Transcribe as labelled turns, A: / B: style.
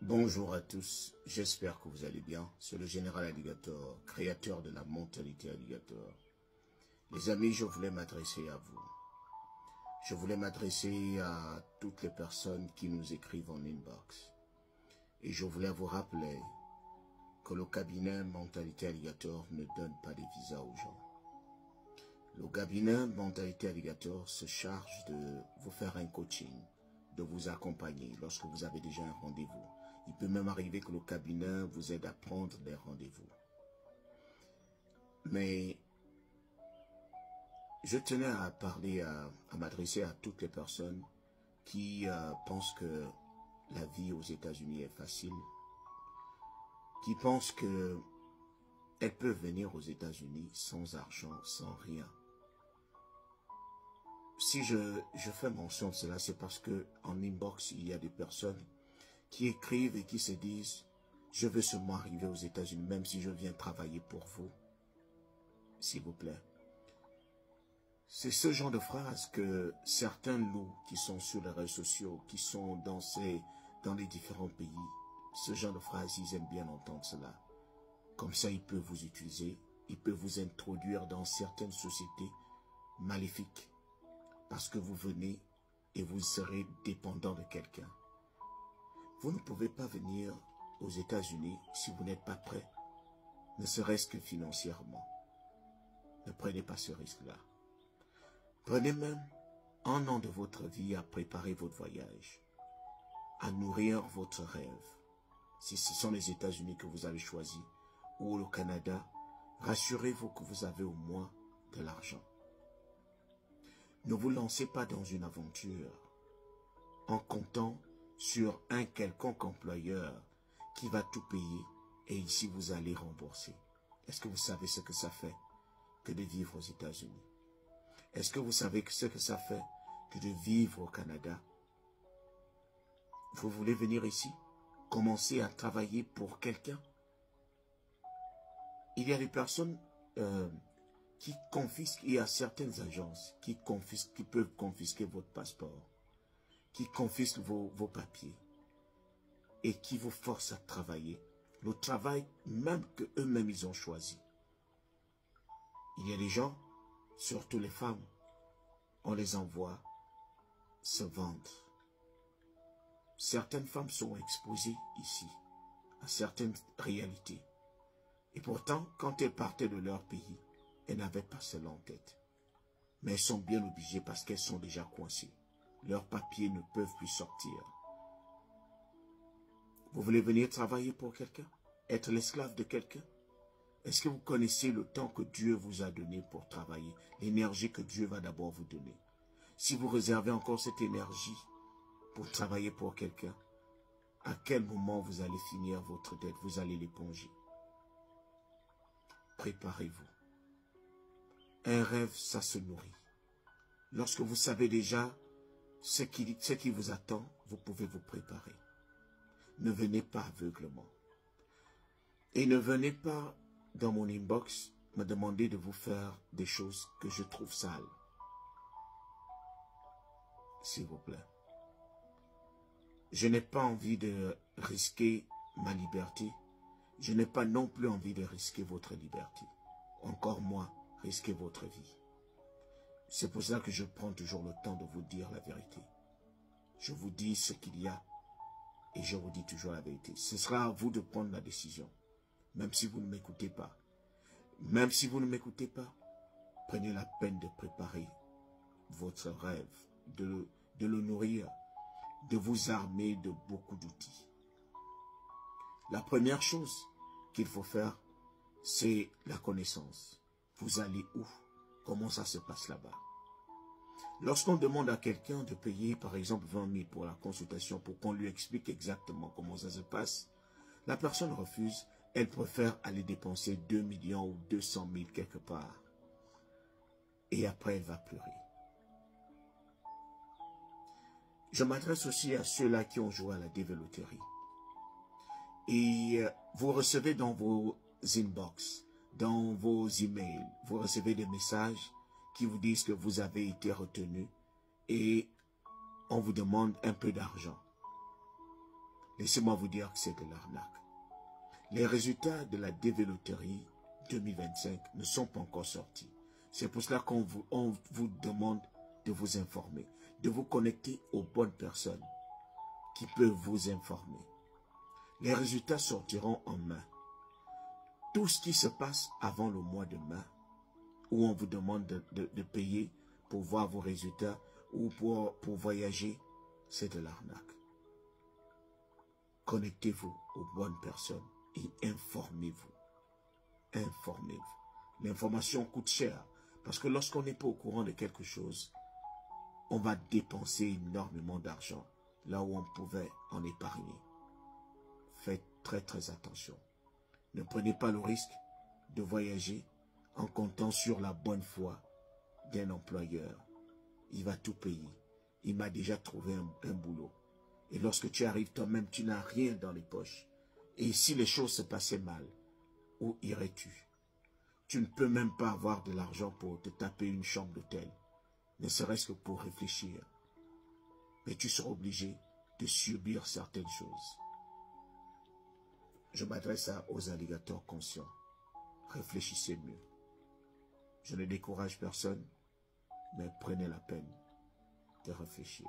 A: Bonjour à tous, j'espère que vous allez bien. C'est le général Alligator, créateur de la mentalité Alligator. Les amis, je voulais m'adresser à vous. Je voulais m'adresser à toutes les personnes qui nous écrivent en inbox. Et je voulais vous rappeler que le cabinet Mentalité Alligator ne donne pas de visa aux gens. Le cabinet Mentalité Alligator se charge de vous faire un coaching, de vous accompagner lorsque vous avez déjà un rendez-vous. Il peut même arriver que le cabinet vous aide à prendre des rendez-vous. Mais je tenais à parler, à m'adresser à toutes les personnes qui pensent que la vie aux États-Unis est facile, qui pensent que elles peuvent venir aux États-Unis sans argent, sans rien. Si je fais mention de cela, c'est parce que en inbox, il y a des personnes qui écrivent et qui se disent « Je veux seulement arriver aux États-Unis, même si je viens travailler pour vous. » S'il vous plaît. C'est ce genre de phrase que certains loups qui sont sur les réseaux sociaux, qui sont dans les différents pays, ce genre de phrase, ils aiment bien entendre cela. Comme ça, ils peuvent vous utiliser, ils peuvent vous introduire dans certaines sociétés maléfiques. Parce que vous venez et vous serez dépendant de quelqu'un. Vous ne pouvez pas venir aux États-Unis si vous n'êtes pas prêt, ne serait-ce que financièrement. Ne prenez pas ce risque-là. Prenez même un an de votre vie à préparer votre voyage, à nourrir votre rêve. Si ce sont les États-Unis que vous avez choisis, ou le Canada, rassurez-vous que vous avez au moins de l'argent. Ne vous lancez pas dans une aventure en comptant sur un quelconque employeur qui va tout payer et ici vous allez rembourser. Est-ce que vous savez ce que ça fait que de vivre aux États-Unis? Est-ce que vous savez ce que ça fait que de vivre au Canada? Vous voulez venir ici? Commencer à travailler pour quelqu'un? Il y a des personnes qui confisquent, il y a certaines agences qui peuvent confisquer votre passeport, qui confisquent vos papiers et qui vous forcent à travailler. Le travail même que eux-mêmes ils ont choisi. Il y a des gens, surtout les femmes, on les envoie se vendre. Certaines femmes sont exposées ici à certaines réalités. Et pourtant, quand elles partaient de leur pays, elles n'avaient pas cela en tête. Mais elles sont bien obligées parce qu'elles sont déjà coincées. Leurs papiers ne peuvent plus sortir. Vous voulez venir travailler pour quelqu'un? Être l'esclave de quelqu'un? Est-ce que vous connaissez le temps que Dieu vous a donné pour travailler? L'énergie que Dieu va d'abord vous donner. Si vous réservez encore cette énergie pour travailler pour quelqu'un, à quel moment vous allez finir votre dette? Vous allez l'éponger. Préparez-vous. Un rêve, ça se nourrit. Lorsque vous savez déjà ce qui vous attend, vous pouvez vous préparer. Ne venez pas aveuglement. Et ne venez pas dans mon inbox me demander de vous faire des choses que je trouve sales. S'il vous plaît. Je n'ai pas envie de risquer ma liberté. Je n'ai pas non plus envie de risquer votre liberté. Encore moins, risquer votre vie. C'est pour ça que je prends toujours le temps de vous dire la vérité. Je vous dis ce qu'il y a et je vous dis toujours la vérité. Ce sera à vous de prendre la décision. Même si vous ne m'écoutez pas. Même si vous ne m'écoutez pas, prenez la peine de préparer votre rêve, de le nourrir, de vous armer de beaucoup d'outils. La première chose qu'il faut faire, c'est la connaissance. Vous allez où? Comment ça se passe là-bas? Lorsqu'on demande à quelqu'un de payer, par exemple, 20 000 pour la consultation, pour qu'on lui explique exactement comment ça se passe, la personne refuse. Elle préfère aller dépenser 2 millions ou 200 000 quelque part. Et après, elle va pleurer. Je m'adresse aussi à ceux-là qui ont joué à la dévéloterie. Et vous recevez dans vos inbox, dans vos emails, vous recevez des messages qui vous disent que vous avez été retenu et on vous demande un peu d'argent. laissez-moi vous dire que c'est de l'arnaque. Les résultats de la dévéloterie 2025 ne sont pas encore sortis. C'est pour cela qu'on vous demande de vous informer, de vous connecter aux bonnes personnes qui peuvent vous informer. Les résultats sortiront en mai. Tout ce qui se passe avant le mois de mai, où on vous demande de payer pour voir vos résultats ou pour voyager, c'est de l'arnaque. Connectez-vous aux bonnes personnes et informez-vous. Informez-vous. L'information coûte cher parce que lorsqu'on n'est pas au courant de quelque chose, on va dépenser énormément d'argent là où on pouvait en épargner. Faites très très attention. Ne prenez pas le risque de voyager en comptant sur la bonne foi d'un employeur. Il va tout payer. Il m'a déjà trouvé un boulot. Et lorsque tu arrives toi-même, tu n'as rien dans les poches. Et si les choses se passaient mal, où irais-tu? Tu ne peux même pas avoir de l'argent pour te taper une chambre d'hôtel, ne serait-ce que pour réfléchir. Mais tu seras obligé de subir certaines choses. Je m'adresse aux alligators conscients. Réfléchissez mieux. Je ne décourage personne, mais prenez la peine de réfléchir.